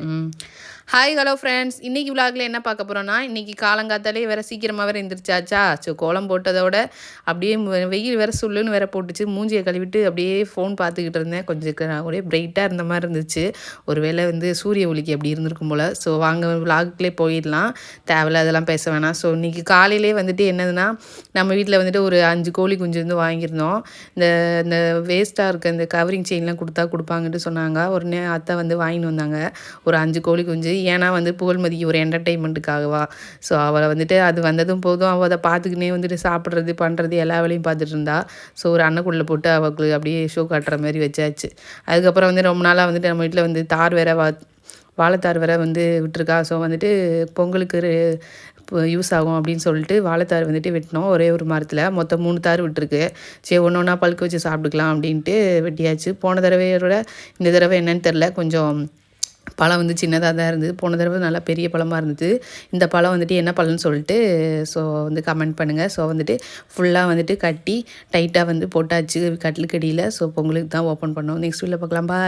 ம். Hi hello friends. இன்றைக்கி விலாகில் என்ன பார்க்க போகிறோன்னா, இன்றைக்கி காலங்காத்தாலே வேறு சீக்கிரமாக வேறு எந்திரிச்சாச்சா. கோலம் போட்டதோட அப்படியே வெயில் வேறு சுள்ளுன்னு வேறு போட்டுச்சு. மூஞ்சியை கழுவிட்டு அப்படியே ஃபோன் பார்த்துக்கிட்டு இருந்தேன். கொஞ்சம் ஒரே பிரைட்டாக இருந்த மாதிரி இருந்துச்சு. ஒருவேளை சூரிய ஒளிக்கு அப்படி இருந்திருக்கும் போல். ஸோ வாங்க விலாகுக்குள்ளே போயிடலாம். தேவையில்ல அதெல்லாம் பேச வேணாம். ஸோ இன்றைக்கி காலையிலே என்னதுன்னா, நம்ம வீட்டில் ஒரு 5 கோழி குஞ்சு வாங்கியிருந்தோம். இந்த இந்த வேஸ்ட்டாக இருக்க இந்த கவரிங் செயின்லாம் கொடுப்பாங்கன்ட்டு சொன்னாங்க. உடனே அத்தை வாங்கின்னு வந்தாங்க ஒரு 5 கோழி குஞ்சு. ஏன்னா புகழ்மதிக்கு ஒரு என்டர்டெயின்மெண்ட்டுக்காகவா. ஸோ அவளை அது வந்ததும் போதும் அவள் அதை பார்த்துக்கினே சாப்பிட்றது பண்ணுறது எல்லா வேலையும் பார்த்துட்டு இருந்தா. ஸோ ஒரு அன்னக்குள்ளே போட்டு அவளுக்கு அப்படியே ஷோ காட்டுற மாதிரி வச்சாச்சு. அதுக்கப்புறம் ரொம்ப நாளாக நம்ம வீட்டில் தார் வேற வாழைத்தார் வேற விட்டுருக்கா. ஸோ பொங்கலுக்கு யூஸ் ஆகும் அப்படின்னு சொல்லிட்டு வாழைத்தார் வெட்டினோம். ஒரே ஒரு மரத்தில் மொத்தம் 3 தார் விட்டுருக்கு. சரி ஒன்று ஒன்றா பழுக்க வச்சு சாப்பிட்டுக்கலாம் அப்படின்ட்டு வெட்டியாச்சு. போன தடவையோட இந்த தடவை என்னன்னு தெரில, கொஞ்சம் பழம் சின்னதாக தான் இருந்தது. போன தடவை நல்லா பெரிய பழமாக இருந்தது. இந்த பழம் என்ன பழம்னு சொல்லிட்டு ஸோ கமெண்ட் பண்ணுங்கள். ஸோ ஃபுல்லாக கட்டி டைட்டாக போட்டாச்சு கட்டிலுக்கடியில். ஸோ பொங்கலுக்கு தான் ஓப்பன் பண்ணோம். நெக்ஸ்ட் வீடியோவில் பார்க்கலாம். பாய்.